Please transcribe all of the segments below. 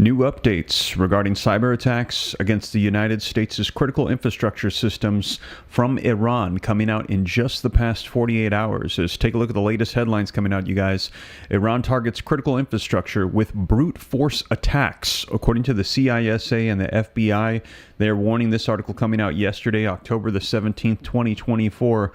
New updates regarding cyber attacks against the United States' critical infrastructure systems from Iran coming out in just the past 48 hours. Just take a look at the latest headlines coming out, you guys. Iran targets critical infrastructure with brute force attacks. According to the CISA and the FBI, they're warning, this article coming out yesterday, October the 17th, 2024,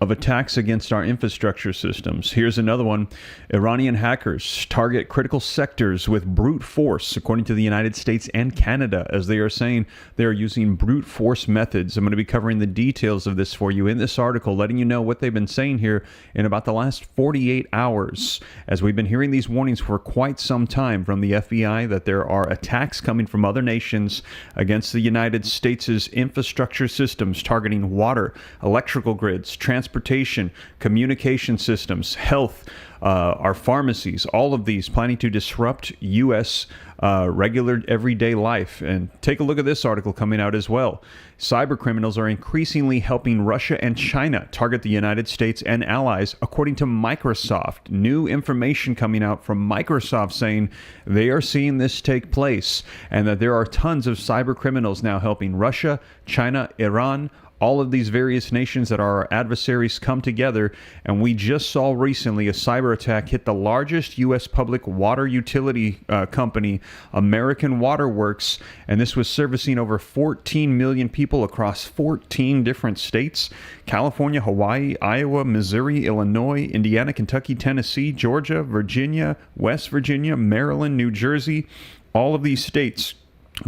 of attacks against our infrastructure systems. Here's another one. Iranian hackers target critical sectors with brute force, according to the United States and Canada, as they are saying they are using brute force methods. I'm going to be covering the details of this for you in this article, letting you know what they've been saying here in about the last 48 hours, as we've been hearing these warnings for quite some time from the FBI that there are attacks coming from other nations against the United States' infrastructure systems, targeting water, electrical grids, transportation, communication systems, health, our pharmacies, all of these planning to disrupt U.S. Regular everyday life. And take a look at this article coming out as well. Cyber criminals are increasingly helping Russia and China target the United States and allies, according to Microsoft. New information coming out from Microsoft saying they are seeing this take place and that there are tons of cyber criminals now helping Russia, China, Iran, all of these various nations that are our adversaries come together. And we just saw recently a cyber attack hit the largest U.S. public water utility company, American Water Works, and this was servicing over 14 million people across 14 different states: California, Hawaii, Iowa, Missouri, Illinois, Indiana, Kentucky, Tennessee, Georgia, Virginia, West Virginia, Maryland, New Jersey. All of these states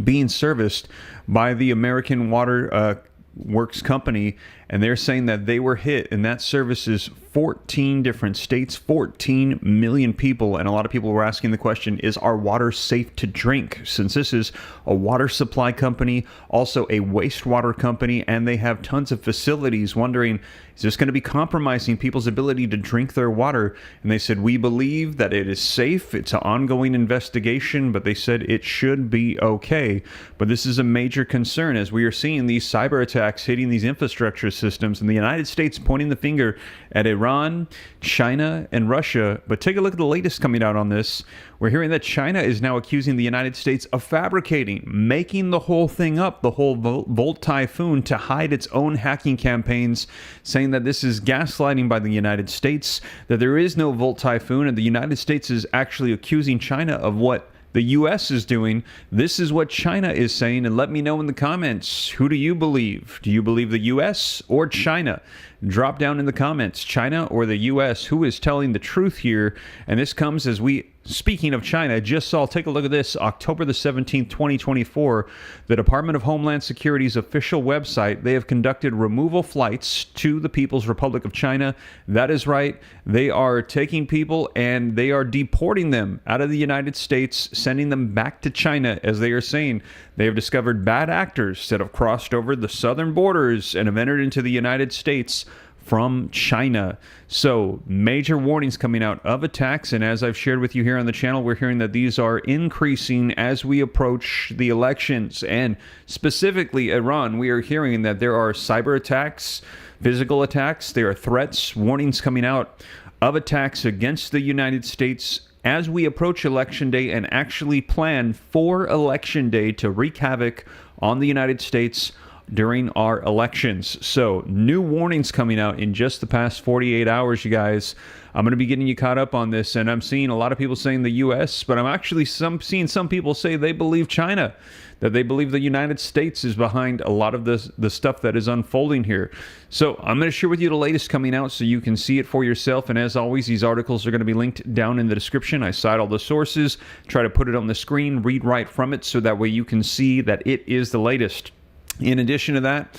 being serviced by the American Water Works company, and they're saying that they were hit, and that services 14 different states, 14 million people. And a lot of people were asking the question, is our water safe to drink? Since this is a water supply company, also a wastewater company, and they have tons of facilities, wondering, is this going to be compromising people's ability to drink their water? And they said, we believe that it is safe. It's an ongoing investigation, but they said it should be okay. But this is a major concern as we are seeing these cyber attacks hitting these infrastructure systems, and the United States pointing the finger at Iran, China, and Russia. But take a look at the latest coming out on this. We're hearing that China is now accusing the United States of fabricating, making the whole thing up, the whole Volt Typhoon, to hide its own hacking campaigns, saying that this is gaslighting by the United States, that there is no Volt Typhoon, and the United States is actually accusing China of what the U.S. is doing. This is what China is saying, and let me know in the comments, who do you believe? Do you believe the U.S. or China? Drop down in the comments, China or the U.S., who is telling the truth here? And this comes as we, speaking of China, just saw, take a look at this, October the 17th, 2024, the Department of Homeland Security's official website, they have conducted removal flights to the People's Republic of China. That is right. They are taking people and they are deporting them out of the United States, sending them back to China, as they are saying they have discovered bad actors that have crossed over the southern borders and have entered into the United States from China. So major warnings coming out of attacks, and as I've shared with you here on the channel, we're hearing that these are increasing as we approach the elections. And specifically Iran, we are hearing that there are cyber attacks, physical attacks, there are threats, warnings coming out of attacks against the United States as we approach Election Day and actually plan for Election Day to wreak havoc on the United States during our elections. So new warnings coming out in just the past 48 hours, you guys. I'm going to be getting you caught up on this, and I'm seeing a lot of people saying the U.S., but I'm actually seeing some people say they believe China, that they believe the United States is behind a lot of the stuff that is unfolding here. So I'm going to share with you the latest coming out so you can see it for yourself. And as always, these articles are going to be linked down in the description. I cite all the sources, try to put it on the screen, read right from it, so that way you can see that it is the latest. In addition to that,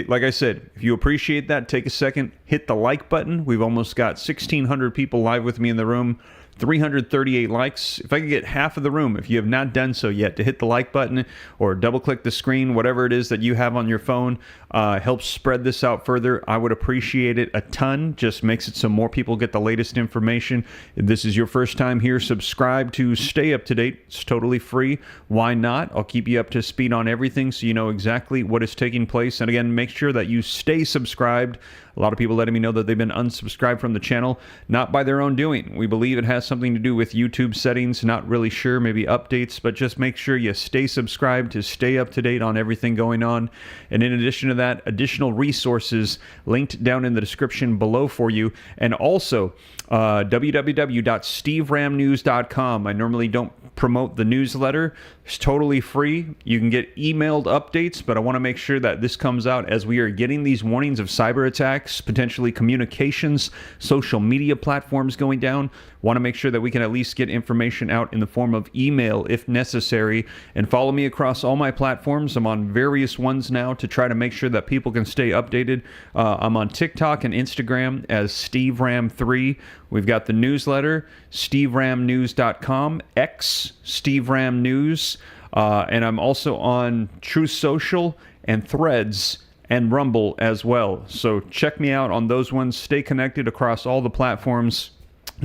like I said, if you appreciate that, take a second, hit the like button. We've almost got 1,600 people live with me in the room. 338 likes. If I could get half of the room, if you have not done so yet, to hit the like button or double click the screen, whatever it is that you have on your phone, helps spread this out further. I would appreciate it a ton. Just makes it so more people get the latest information. If this is your first time here, subscribe to stay up to date. It's totally free. Why not? I'll keep you up to speed on everything so you know exactly what is taking place. And again, make sure that you stay subscribed. A lot of people letting me know that they've been unsubscribed from the channel, not by their own doing. We believe it has has something to do with YouTube settings. Not really sure, maybe updates, but just make sure you stay subscribed to stay up to date on everything going on. And in addition to that, additional resources linked down in the description below for you. And also, www.steveramnews.com. I normally don't promote the newsletter. It's totally free. You can get emailed updates, but I want to make sure that this comes out as we are getting these warnings of cyber attacks, potentially communications, social media platforms going down. Want to make sure that we can at least get information out in the form of email if necessary. And follow me across all my platforms. I'm on various ones now to try to make sure that people can stay updated. I'm on TikTok and Instagram as SteveRam3. We've got the newsletter, SteveRamNews.com, X, SteveRamNews, and I'm also on Truth Social and Threads and Rumble as well. So check me out on those ones. Stay connected across all the platforms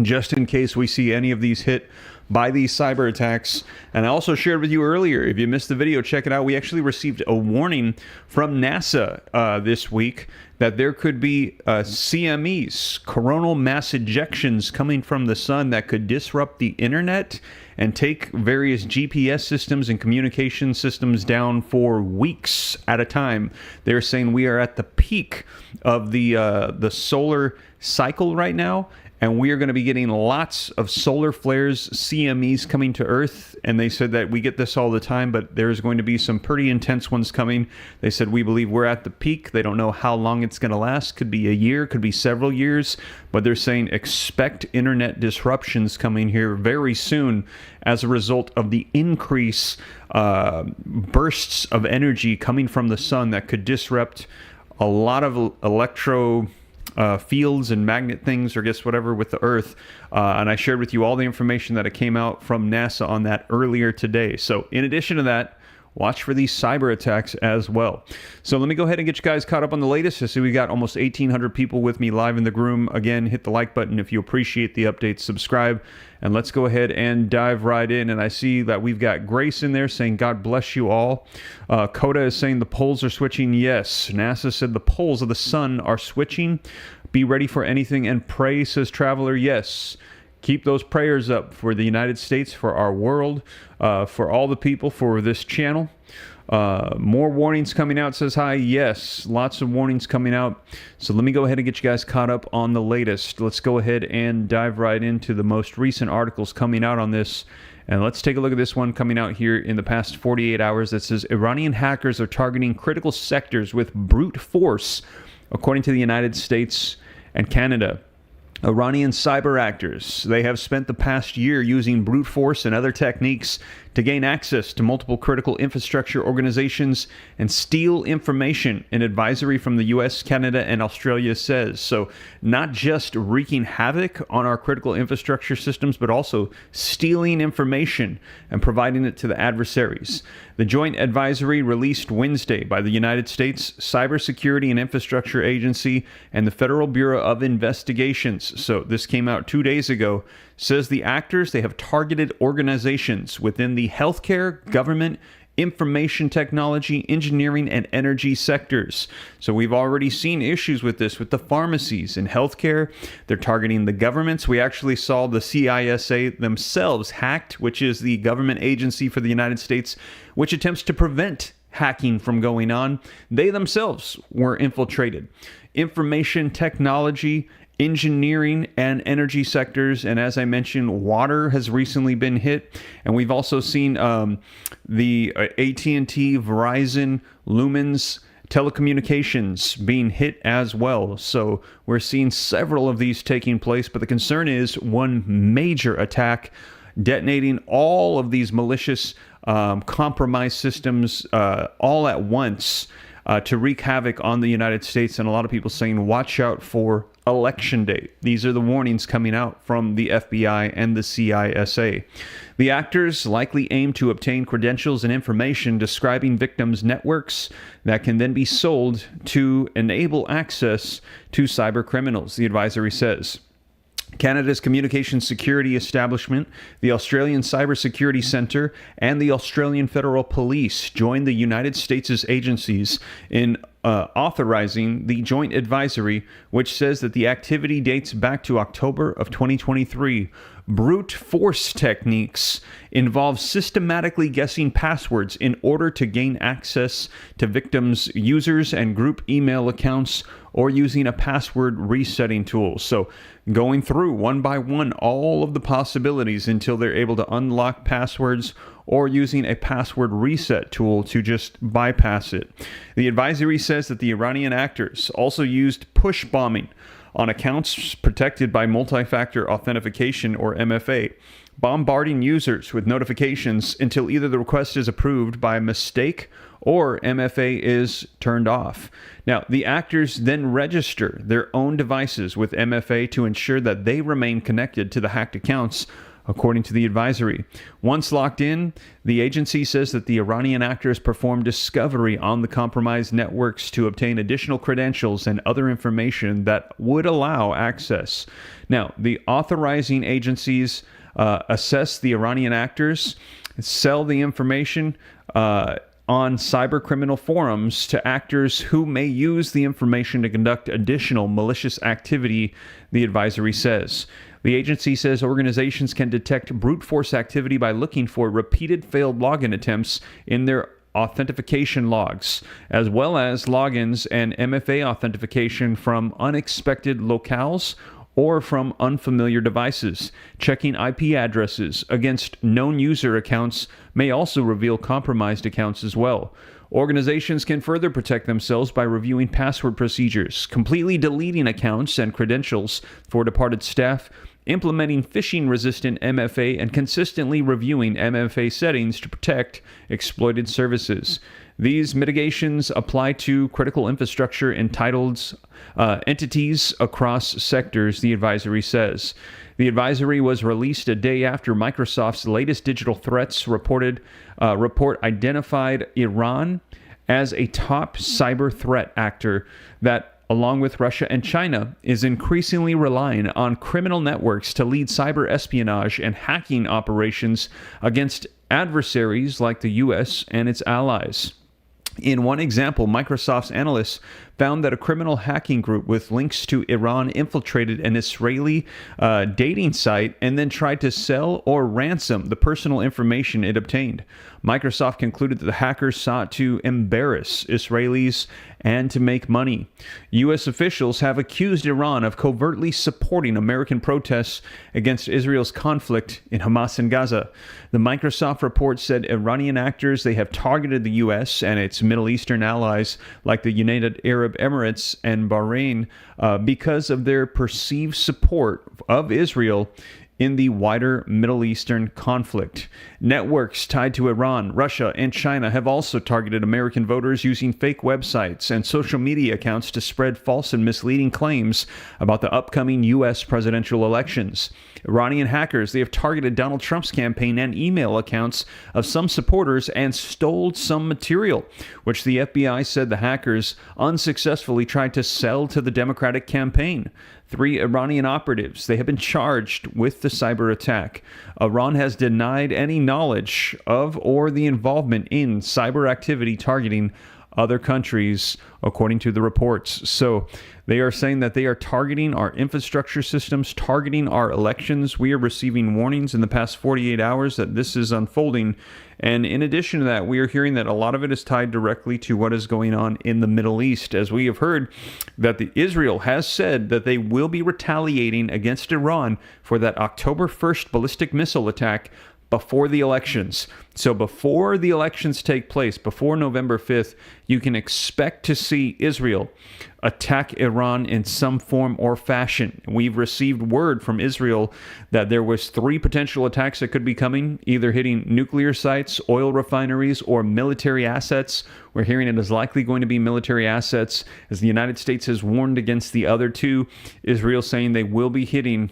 just in case we see any of these hit by these cyber attacks. And I also shared with you earlier, if you missed the video, check it out. We actually received a warning from NASA this week that there could be CMEs, coronal mass ejections, coming from the sun that could disrupt the internet and take various GPS systems and communication systems down for weeks at a time. They're saying we are at the peak of the solar cycle right now, and we are going to be getting lots of solar flares, CMEs coming to Earth. And they said that we get this all the time, but there's going to be some pretty intense ones coming. They said, we believe we're at the peak. They don't know how long it's going to last. Could be a year, could be several years. But they're saying expect internet disruptions coming here very soon as a result of the increase bursts of energy coming from the sun that could disrupt a lot of fields and magnet things, or guess whatever, with the Earth. And I shared with you all the information that it came out from NASA on that earlier today. So in addition to that, watch for these cyber attacks as well. So let me go ahead and get you guys caught up on the latest. I see we got almost 1,800 people with me live in the room. Again, hit the like button if you appreciate the updates, subscribe, and let's go ahead and dive right in. And I see that we've got Grace in there saying, God bless you all. Coda is saying the poles are switching. Yes. NASA said the poles of the sun are switching. Be ready for anything and pray, says Traveler. Yes. Keep those prayers up for the United States, for our world, for all the people, for this channel. More warnings coming out, says hi. Yes, lots of warnings coming out. So let me go ahead and get you guys caught up on the latest. Let's go ahead and dive right into the most recent articles coming out on this. And let's take a look at this one coming out here in the past 48 hours that says Iranian hackers are targeting critical sectors with brute force, according to the United States and Canada. Iranian cyber actors, they have spent the past year using brute force and other techniques to gain access to multiple critical infrastructure organizations and steal information, an advisory from the US, Canada, and Australia says. So not just wreaking havoc on our critical infrastructure systems, but also stealing information and providing it to the adversaries. The joint advisory released Wednesday by the United States Cybersecurity and Infrastructure Agency and the Federal Bureau of Investigations, so this came out 2 days ago, says the actors, they have targeted organizations within the healthcare, government, information technology, engineering, and energy sectors. So we've already seen issues with this with the pharmacies and healthcare. They're targeting the governments. We actually saw the CISA themselves hacked, which is the government agency for the United States, which attempts to prevent hacking from going on. They themselves were infiltrated. Information technology, engineering, and energy sectors, and as I mentioned, water has recently been hit, and we've also seen the AT&T, Verizon, Lumens, telecommunications being hit as well. So we're seeing several of these taking place, but the concern is one major attack detonating all of these malicious compromised systems all at once to wreak havoc on the United States, and a lot of people saying watch out for Election Day. These are the warnings coming out from the FBI and the CISA. The actors likely aim to obtain credentials and information describing victims' networks that can then be sold to enable access to cyber criminals, the advisory says. Canada's Communications Security Establishment, the Australian Cybersecurity Centre, and the Australian Federal Police joined the United States' agencies in authorizing the joint advisory, which says that the activity dates back to October of 2023. Brute force techniques involve systematically guessing passwords in order to gain access to victims' users and group email accounts, or using a password resetting tool. So going through one by one all of the possibilities until they're able to unlock passwords, or using a password reset tool to just bypass it. The advisory says that the Iranian actors also used push bombing on accounts protected by multi-factor authentication, or MFA, bombarding users with notifications until either the request is approved by mistake or MFA is turned off. Now, the actors then register their own devices with MFA to ensure that they remain connected to the hacked accounts, according to the advisory. Once locked in, the agency says that the Iranian actors performed discovery on the compromised networks to obtain additional credentials and other information that would allow access. Now, the authorizing agencies assess the Iranian actors, sell the information on cybercriminal forums to actors who may use the information to conduct additional malicious activity, the advisory says. The agency says organizations can detect brute force activity by looking for repeated failed login attempts in their authentication logs, as well as logins and MFA authentication from unexpected locales or from unfamiliar devices. Checking IP addresses against known user accounts may also reveal compromised accounts as well. Organizations can further protect themselves by reviewing password procedures, completely deleting accounts and credentials for departed staff, implementing phishing-resistant MFA, and consistently reviewing MFA settings to protect exploited services. These mitigations apply to critical infrastructure entitled entities across sectors, the advisory says. The advisory was released a day after Microsoft's latest digital threats report identified Iran as a top cyber threat actor that, along with Russia and China, is increasingly relying on criminal networks to lead cyber espionage and hacking operations against adversaries like the U.S. and its allies. In one example, Microsoft's analysts found that a criminal hacking group with links to Iran infiltrated an Israeli dating site and then tried to sell or ransom the personal information it obtained. Microsoft concluded that the hackers sought to embarrass Israelis and to make money. U.S. officials have accused Iran of covertly supporting American protests against Israel's conflict in Hamas and Gaza. The Microsoft report said Iranian actors, they have targeted the U.S. and its Middle Eastern allies like the United Arab Emirates and Bahrain because of their perceived support of Israel in the wider Middle Eastern conflict. Networks tied to Iran, Russia, and China have also targeted American voters using fake websites and social media accounts to spread false and misleading claims about the upcoming U.S. presidential elections. Iranian hackers, they have targeted Donald Trump's campaign and email accounts of some supporters and stole some material, which the FBI said the hackers unsuccessfully tried to sell to the Democratic campaign. 3 Iranian operatives, they have been charged with the cyber attack. Iran has denied any knowledge of or the involvement in cyber activity targeting other countries, according to the reports. So they are saying that they are targeting our infrastructure systems, targeting our elections. We are receiving warnings in the past 48 hours that this is unfolding. And in addition to that, we are hearing that a lot of it is tied directly to what is going on in the Middle East, as we have heard that Israel has said that they will be retaliating against Iran for that October 1st ballistic missile attack before the elections. So before the elections take place, before November 5th, you can expect to see Israel attack Iran in some form or fashion. We've received word from Israel that there was 3 potential attacks that could be coming, either hitting nuclear sites, oil refineries, or military assets. We're hearing it is likely going to be military assets, as the United States has warned against the other 2. Israel saying they will be hitting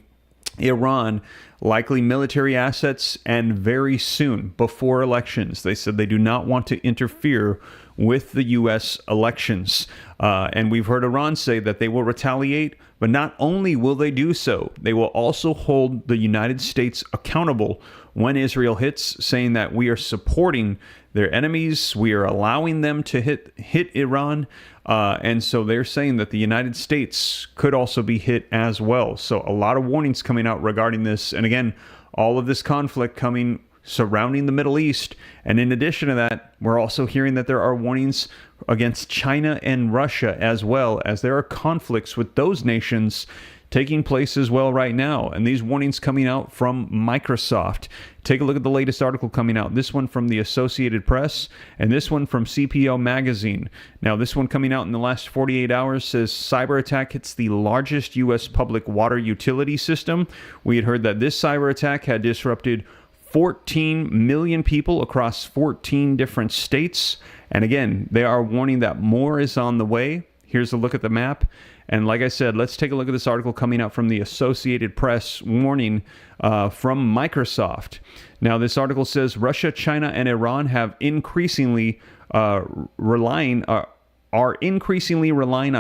Iran, likely military assets, and very soon, before elections. They said they do not want to interfere with the U.S. elections. And we've heard Iran say that they will retaliate, but not only will they do so, they will also hold the United States accountable when Israel hits, saying that we are supporting their enemies. We are allowing them to hit Iran. And so they're saying that the United States could also be hit as well. So a lot of warnings coming out regarding this. And again, all of this conflict coming surrounding the Middle East. And in addition to that, we're also hearing that there are warnings against China and Russia as well, as there are conflicts with those nations taking place as well right now. And these warnings coming out from Microsoft. Take a look at the latest article coming out. This one from the Associated Press and this one from CPO Magazine. Now, this one coming out in the last 48 hours says cyber attack hits the largest U.S. public water utility system. We had heard that this cyber attack had disrupted 14 million people across 14 different states. And again, they are warning that more is on the way. Here's a look at the map. And like I said, let's take a look at this article coming out from the Associated Press warning from Microsoft. Now, this article says Russia, China, and Iran have increasingly relying on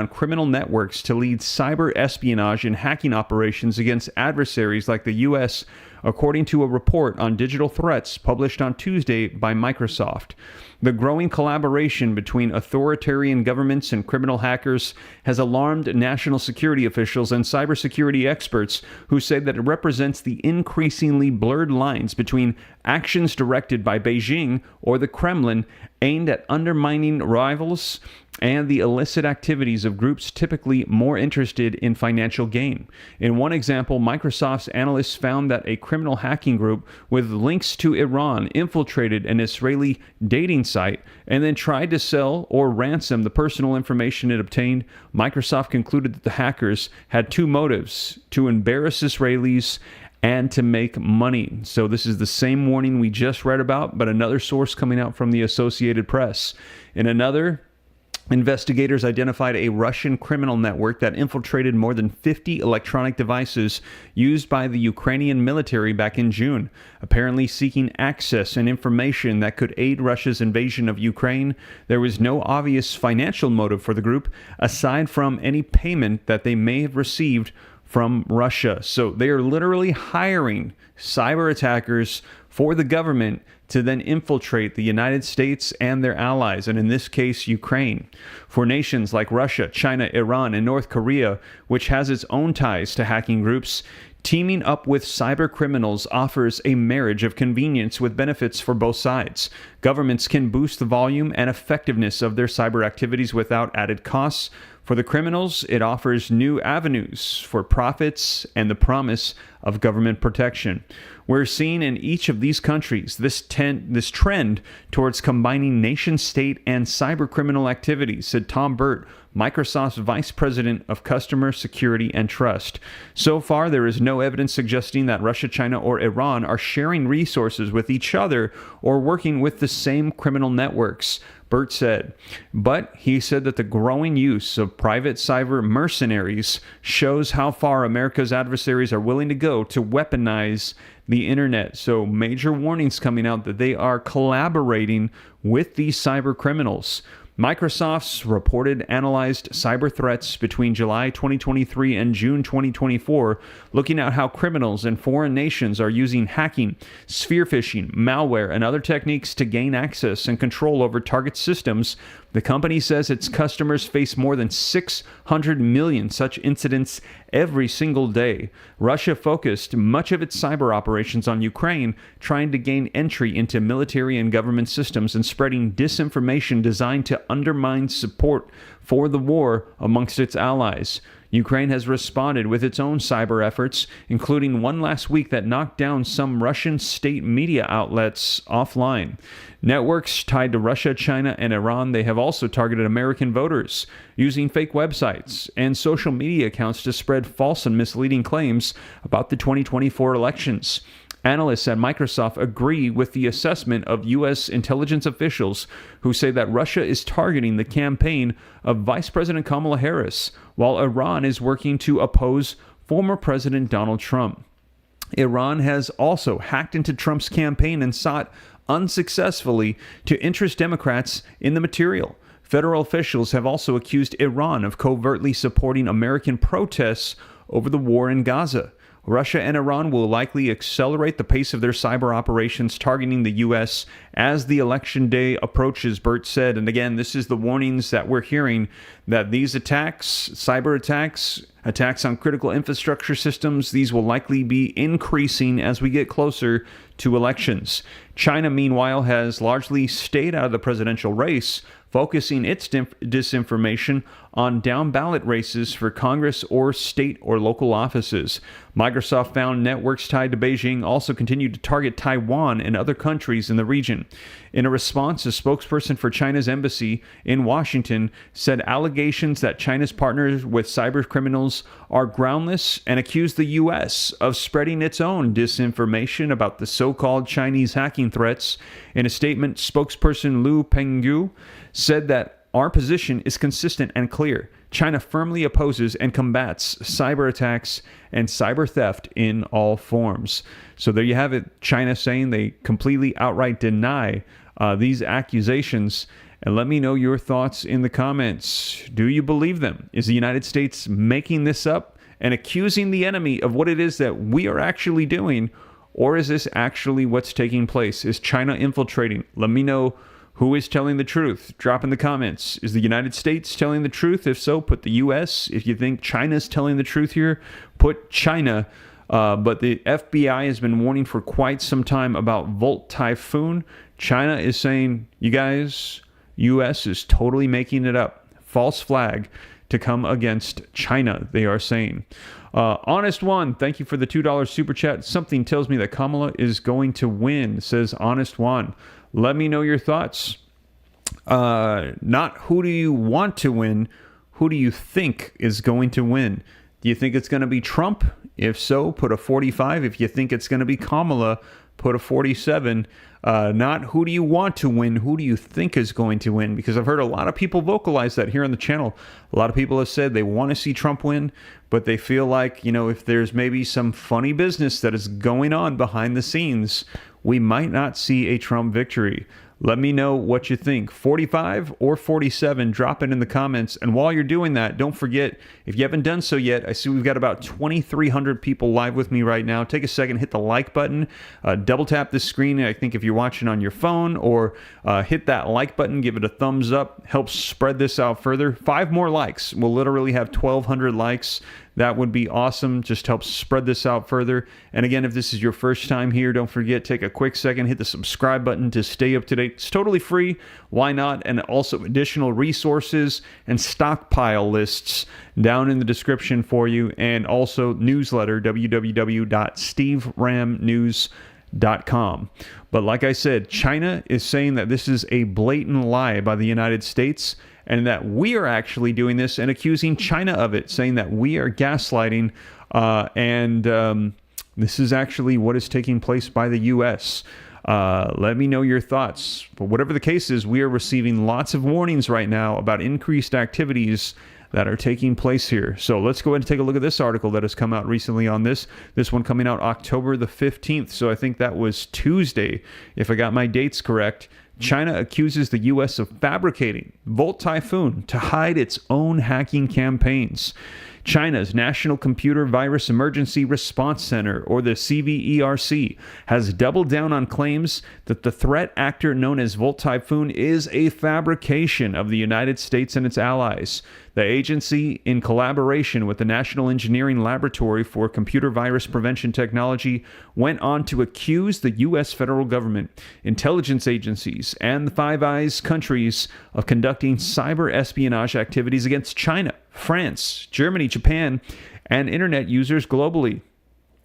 criminal networks to lead cyber espionage and hacking operations against adversaries like the U.S., according to a report on digital threats published on Tuesday by Microsoft. The growing collaboration between authoritarian governments and criminal hackers has alarmed national security officials and cybersecurity experts who say that it represents the increasingly blurred lines between actions directed by Beijing or the Kremlin aimed at undermining rivals and the illicit activities of groups typically more interested in financial gain. In one example, Microsoft's analysts found that a criminal hacking group with links to Iran infiltrated an Israeli dating site and then tried to sell or ransom the personal information it obtained. Microsoft concluded that the hackers had two motives: to embarrass Israelis and to make money. So this is the same warning we just read about, but another source coming out from the Associated Press. In another, investigators identified a Russian criminal network that infiltrated more than 50 electronic devices used by the Ukrainian military back in June, apparently seeking access and information that could aid Russia's invasion of Ukraine. There was no obvious financial motive for the group, aside from any payment that they may have received from Russia. So they are literally hiring cyber attackers for the government to then infiltrate the United States and their allies, and in this case, Ukraine. For nations like Russia, China, Iran, and North Korea, which has its own ties to hacking groups, teaming up with cyber criminals offers a marriage of convenience with benefits for both sides. Governments can boost the volume and effectiveness of their cyber activities without added costs. For the criminals, it offers new avenues for profits and the promise of government protection. We're seeing in each of these countries this trend towards combining nation-state and cyber-criminal activities, said Tom Burt, Microsoft's Vice President of Customer Security and Trust. So far, there is no evidence suggesting that Russia, China, or Iran are sharing resources with each other or working with the same criminal networks, Burt said. But he said that the growing use of private cyber mercenaries shows how far America's adversaries are willing to go to weaponize the internet. So major warnings coming out that they are collaborating with these cyber criminals. Microsoft's reported analyzed cyber threats between July 2023 and June 2024, looking at how criminals in foreign nations are using hacking, spear phishing, malware, and other techniques to gain access and control over target systems. The company says its customers face more than 600 million such incidents every single day. Russia focused much of its cyber operations on Ukraine, trying to gain entry into military and government systems and spreading disinformation designed to undermine support for the war amongst its allies. Ukraine has responded with its own cyber efforts, including one last week that knocked down some Russian state media outlets offline. Networks tied to Russia, China, and Iran, they have also targeted American voters using fake websites and social media accounts to spread false and misleading claims about the 2024 elections. Analysts at Microsoft agree with the assessment of U.S. intelligence officials who say that Russia is targeting the campaign of Vice President Kamala Harris, while Iran is working to oppose former President Donald Trump. Iran has also hacked into Trump's campaign and sought unsuccessfully to interest Democrats in the material. Federal officials have also accused Iran of covertly supporting American protests over the war in Gaza. Russia and Iran will likely accelerate the pace of their cyber operations targeting the U.S. as the election day approaches, Bert said. And again, this is the warnings that we're hearing that these attacks, cyber attacks, attacks on critical infrastructure systems, these will likely be increasing as we get closer to elections. China, meanwhile, has largely stayed out of the presidential race, focusing its disinformation on down-ballot races for Congress or state or local offices. Microsoft found networks tied to Beijing also continued to target Taiwan and other countries in the region. In a response, a spokesperson for China's embassy in Washington said allegations that China's partners with cyber criminals are groundless and accused the U.S. of spreading its own disinformation about the so-called Chinese hacking threats. In a statement, spokesperson Lu Pengyu said that our position is consistent and clear. China firmly opposes and combats cyber attacks and cyber theft in all forms. So there you have it. China saying they completely outright deny these accusations. And let me know your thoughts in the comments. Do you believe them? Is the United States making this up and accusing the enemy of what it is that we are actually doing? Or is this actually what's taking place? Is China infiltrating? Let me know who is telling the truth. Drop in the comments. Is the United States telling the truth? If so, put the U.S. If you think China's telling the truth here, put China. But the FBI has been warning for quite some time about Volt Typhoon. China is saying, you guys, U.S. is totally making it up. False flag to come against China, they are saying. Honest One, thank you for the $2 super chat. Something tells me that Kamala is going to win, says Honest One. Let me know your thoughts. Not who do you want to win, who do you think is going to win? Do you think it's going to be Trump? If so, put a 45. If you think it's going to be Kamala, put a 47. Not who do you want to win, who do you think is going to win? Because I've heard a lot of people vocalize that here on the channel. A lot of people have said they want to see Trump win, but they feel like, you know, if there's maybe some funny business that is going on behind the scenes, we might not see a Trump victory. Let me know what you think. 45 or 47, drop it in the comments. And while you're doing that, don't forget, if you haven't done so yet, I see we've got about 2,300 people live with me right now. Take a second, hit the like button, double tap the screen. I think if you're watching on your phone, or hit that like button, give it a thumbs up, helps spread this out further. 5 more likes. We'll literally have 1,200 likes. That would be awesome. Just helps spread this out further. And again, if this is your first time here, don't forget, take a quick second, hit the subscribe button to stay up to date. It's totally free. Why not? And also additional resources and stockpile lists down in the description for you. And also newsletter, www.steveramnews.com. But like I said, China is saying that this is a blatant lie by the United States, and that we are actually doing this and accusing China of it, saying that we are gaslighting, and this is actually what is taking place by the U.S. Let me know your thoughts. But whatever the case is, we are receiving lots of warnings right now about increased activities that are taking place here. So let's go ahead and take a look at this article that has come out recently on this. This one coming out October the 15th. So I think that was Tuesday, if I got my dates correct. China accuses the U.S. of fabricating Volt Typhoon to hide its own hacking campaigns. China's National Computer Virus Emergency Response Center, or the CVERC, has doubled down on claims that the threat actor known as Volt Typhoon is a fabrication of the United States and its allies. The agency, in collaboration with the National Engineering Laboratory for Computer Virus Prevention Technology, went on to accuse the U.S. federal government, intelligence agencies, and the Five Eyes countries of conducting cyber espionage activities against China, France, Germany, Japan, and internet users globally.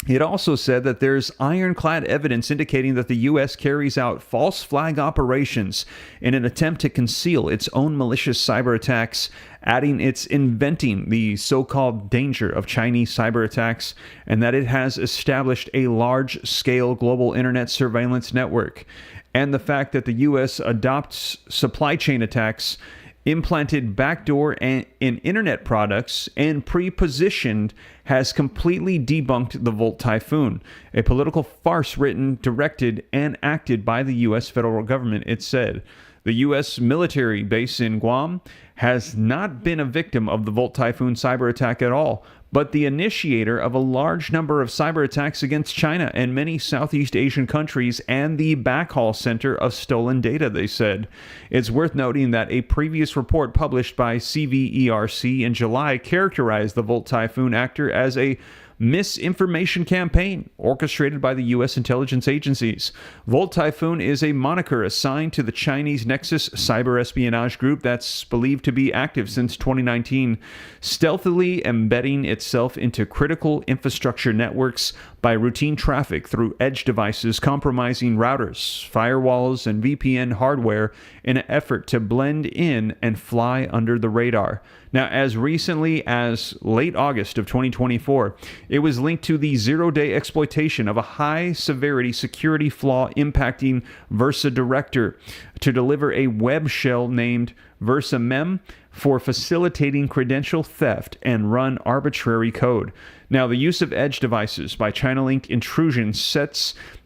It also said that there's ironclad evidence indicating that the U.S. carries out false flag operations in an attempt to conceal its own malicious cyber attacks, adding it's inventing the so-called danger of Chinese cyber attacks, and that it has established a large-scale global internet surveillance network. And the fact that the U.S. adopts supply chain attacks, implanted backdoor in internet products, and pre-positioned has completely debunked the Volt Typhoon, a political farce written, directed, and acted by the U.S. federal government, it said. The U.S. military base in Guam has not been a victim of the Volt Typhoon cyber attack at all, but the initiator of a large number of cyber attacks against China and many Southeast Asian countries and the backhaul center of stolen data, they said. It's worth noting that a previous report published by CVERC in July characterized the Volt Typhoon actor as a misinformation campaign orchestrated by the U.S. intelligence agencies. Volt Typhoon is a moniker assigned to the Chinese Nexus cyber espionage group that's believed to be active since 2019, stealthily embedding itself into critical infrastructure networks by routine traffic through edge devices, compromising routers, firewalls, and VPN hardware in an effort to blend in and fly under the radar. Now, as recently as late August of 2024, it was linked to the zero-day exploitation of a high-severity security flaw impacting Versa Director to deliver a web shell named VersaMem for facilitating credential theft and run arbitrary code. Now, the use of edge devices by China-linked intrusion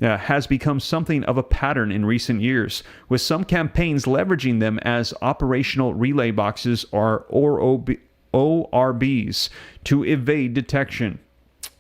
has become something of a pattern in recent years, with some campaigns leveraging them as operational relay boxes or ORBs to evade detection.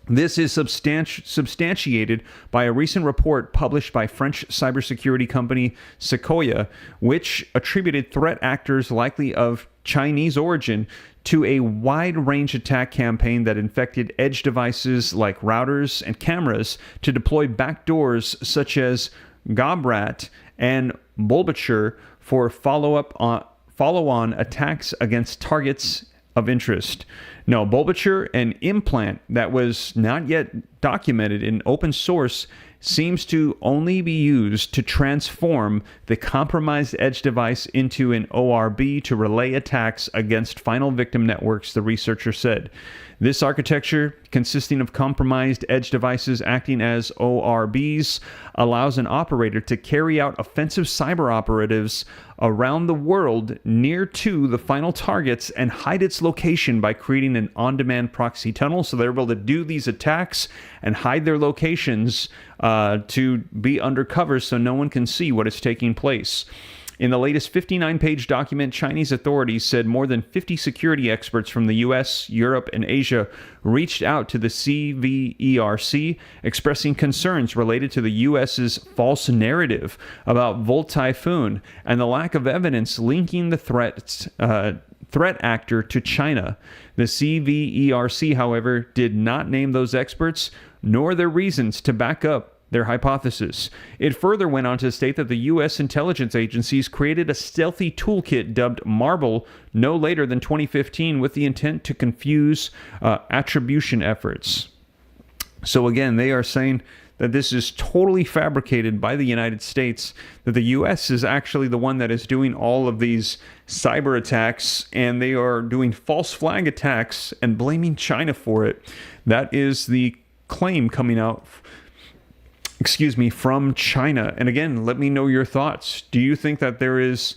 This is substantiated by a recent report published by French cybersecurity company Sequoia, which attributed threat actors likely of Chinese origin to a wide-range attack campaign that infected edge devices like routers and cameras to deploy backdoors such as Gobrat and Bulbature for follow-on attacks against targets of interest. No, Bulbature, an implant that was not yet documented in open source, seems to only be used to transform the compromised edge device into an ORB to relay attacks against final victim networks, the researcher said. This architecture, consisting of compromised edge devices acting as ORBs, allows an operator to carry out offensive cyber operatives around the world near to the final targets and hide its location by creating an on-demand proxy tunnel. So they're able to do these attacks and hide their locations to be undercover so no one can see what is taking place. In the latest 59-page document, Chinese authorities said more than 50 security experts from the U.S., Europe, and Asia reached out to the CVERC, expressing concerns related to the U.S.'s false narrative about Volt Typhoon and the lack of evidence linking the threat actor to China. The CVERC, however, did not name those experts nor their reasons to back up their hypothesis. It further went on to state that the U.S. intelligence agencies created a stealthy toolkit dubbed Marble no later than 2015 with the intent to confuse attribution efforts. So again, they are saying that this is totally fabricated by the United States, that the U.S. is actually the one that is doing all of these cyber attacks, and they are doing false flag attacks and blaming China for it. That is the claim coming out from China. And again, let me know your thoughts. Do you think that there is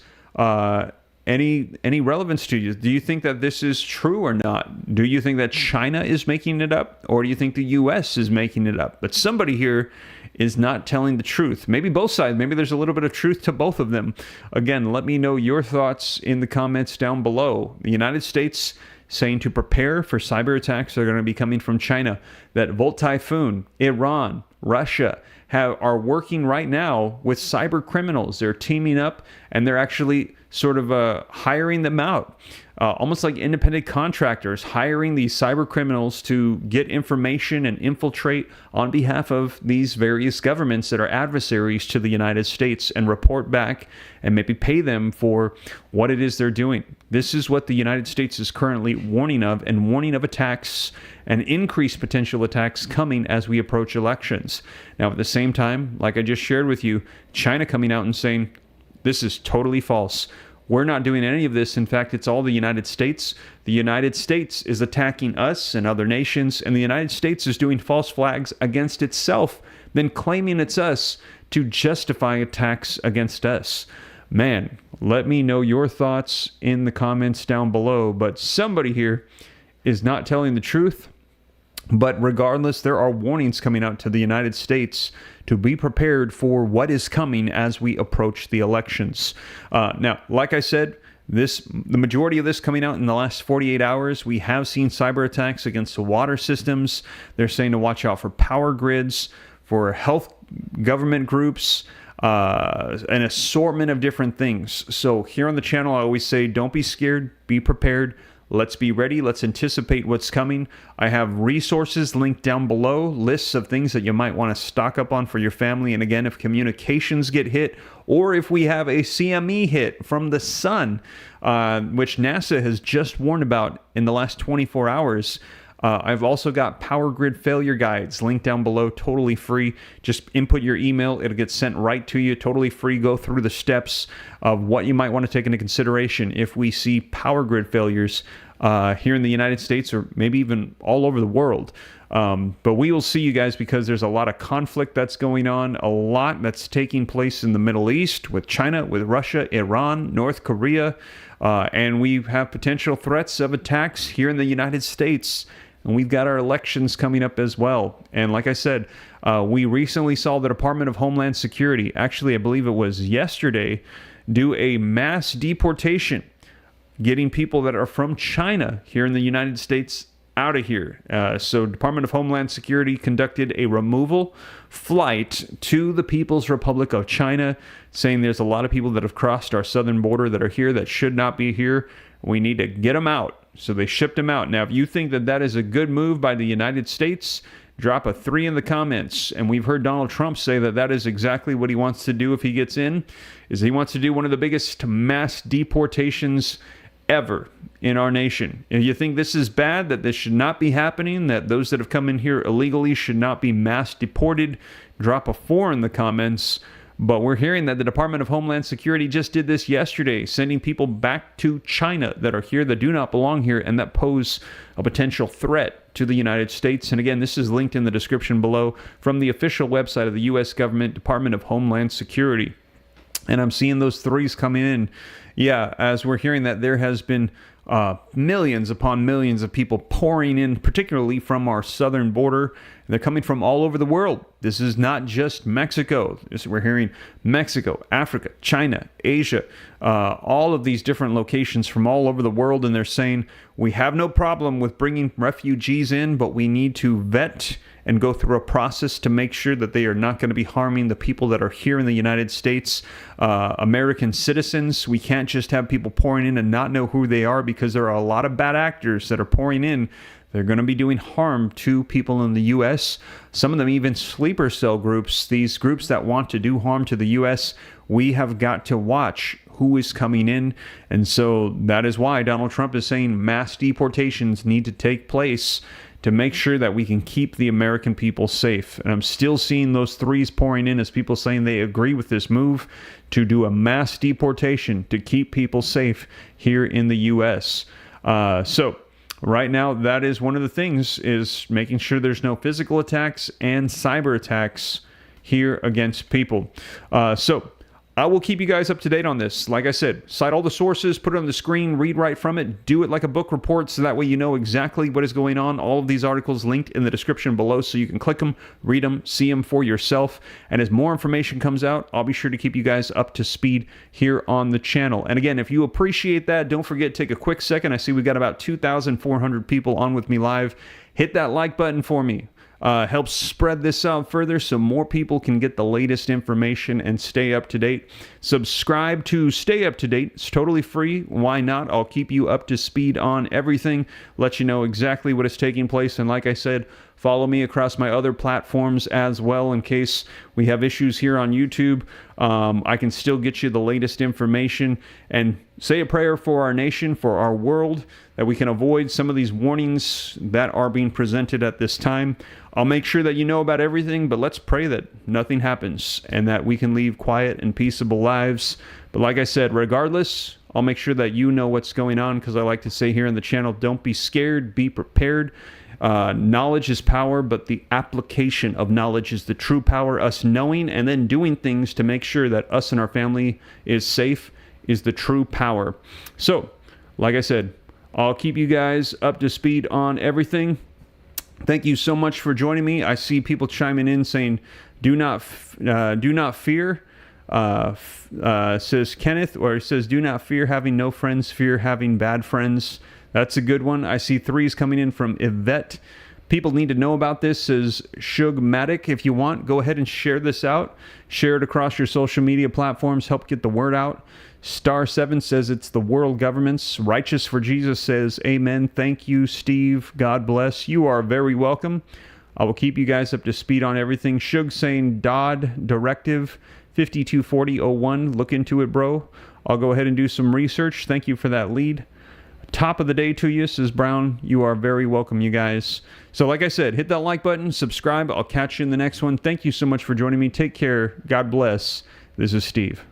any relevance to you? Do you think that this is true or not? Do you think that China is making it up, or do you think the U.S. is making it up? But somebody here is not telling the truth. Maybe both sides. Maybe there's a little bit of truth to both of them. Again, let me know your thoughts in the comments down below. The United States saying to prepare for cyber attacks that are going to be coming from China, that Volt Typhoon, Iran, Russia are working right now with cyber criminals. They're teaming up and they're actually sort of hiring them out, almost like independent contractors, hiring these cyber criminals to get information and infiltrate on behalf of these various governments that are adversaries to the United States and report back and maybe pay them for what it is they're doing. This is what the United States is currently warning of, and warning of attacks and increased potential attacks coming as we approach elections. Now, at the same time, like I just shared with you, China coming out and saying, this is totally false. We're not doing any of this. In fact, it's all the United States. The United States is attacking us and other nations, and the United States is doing false flags against itself, then claiming it's us to justify attacks against us. Man, let me know your thoughts in the comments down below, but somebody here is not telling the truth. But regardless, there are warnings coming out to the United States to be prepared for what is coming as we approach the elections. Now, like I said, the majority of this coming out in the last 48 hours. We have seen cyber attacks against the water systems. They're saying to watch out for power grids, for health government groups, an assortment of different things. So here on the channel, I always say, don't be scared, be prepared. Let's be ready. Let's anticipate what's coming. I have resources linked down below, lists of things that you might want to stock up on for your family. And again, if communications get hit, or if we have a CME hit from the sun, which NASA has just warned about in the last 24 hours, I've also got power grid failure guides linked down below, totally free. Just input your email. It'll get sent right to you, totally free. Go through the steps of what you might want to take into consideration if we see power grid failures here in the United States, or maybe even all over the world. But we will see you guys, because there's a lot of conflict that's going on, a lot that's taking place in the Middle East with China, with Russia, Iran, North Korea, and we have potential threats of attacks here in the United States. And we've got our elections coming up as well. And like I said, we recently saw the Department of Homeland Security, actually, I believe it was yesterday, do a mass deportation, getting people that are from China here in the United States out of here. So Department of Homeland Security conducted a removal flight to the People's Republic of China, saying there's a lot of people that have crossed our southern border that are here that should not be here. We need to get them out. So they shipped them out. Now, if you think that that is a good move by the United States, drop a 3 in the comments. And we've heard Donald Trump say that that is exactly what he wants to do if he gets in, is he wants to do one of the biggest mass deportations ever in our nation. If you think this is bad, that this should not be happening, that those that have come in here illegally should not be mass deported, drop a 4 in the comments. But we're hearing that the Department of Homeland Security just did this yesterday, sending people back to China that are here, that do not belong here, and that pose a potential threat to the United States. And again, this is linked in the description below from the official website of the U.S. government, Department of Homeland Security. And I'm seeing those 3s coming in. Yeah, as we're hearing that there has been millions upon millions of people pouring in, particularly from our southern border. They're coming from all over the world. This is not just Mexico. We're hearing Mexico, Africa, China, Asia, all of these different locations from all over the world. And they're saying, we have no problem with bringing refugees in, but we need to vet and go through a process to make sure that they are not going to be harming the people that are here in the United States, American citizens. We can't just have people pouring in and not know who they are, because there are a lot of bad actors that are pouring in. They're going to be doing harm to people in the U.S. Some of them even sleeper cell groups, these groups that want to do harm to the U.S. We have got to watch who is coming in. And so that is why Donald Trump is saying mass deportations need to take place to make sure that we can keep the American people safe. And I'm still seeing those 3s pouring in as people saying they agree with this move to do a mass deportation to keep people safe here in the U.S. So right now, that is one of the things, is making sure there's no physical attacks and cyber attacks here against people. So I will keep you guys up to date on this. Like I said, cite all the sources, put it on the screen, read right from it, do it like a book report, so that way you know exactly what is going on. All of these articles linked in the description below, so you can click them, read them, see them for yourself. And as more information comes out, I'll be sure to keep you guys up to speed here on the channel. And again, if you appreciate that, don't forget, take a quick second. I see we got about 2,400 people on with me live. Hit that like button for me. Helps spread this out further so more people can get the latest information and stay up to date. Subscribe to stay up to date. It's totally free. Why not? I'll keep you up to speed on everything, let you know exactly what is taking place. And like I said, follow me across my other platforms as well, in case we have issues here on YouTube. I can still get you the latest information, and say a prayer for our nation, for our world, that we can avoid some of these warnings that are being presented at this time. I'll make sure that you know about everything, but let's pray that nothing happens and that we can live quiet and peaceable lives. But like I said, regardless, I'll make sure that you know what's going on, because I like to say here on the channel, don't be scared, be prepared. Knowledge is power, but the application of knowledge is the true power. Us knowing and then doing things to make sure that us and our family is safe is the true power. So, like I said, I'll keep you guys up to speed on everything. Thank you so much for joining me. I see people chiming in saying, do not fear, says Kenneth, or he says, do not fear having no friends, fear having bad friends. That's a good one. I see threes coming in from Yvette. People need to know about this, says Shugmatic. If you want, go ahead and share this out. Share it across your social media platforms. Help get the word out. Star 7 says it's the world governments. Righteous for Jesus says, amen. Thank you, Steve. God bless. You are very welcome. I will keep you guys up to speed on everything. Shug saying Dodd Directive 524001. Look into it, bro. I'll go ahead and do some research. Thank you for that lead. Top of the day to you, says Brown. You are very welcome, you guys. So like I said, hit that like button, subscribe. I'll catch you in the next one. Thank you so much for joining me. Take care. God bless. This is Steve.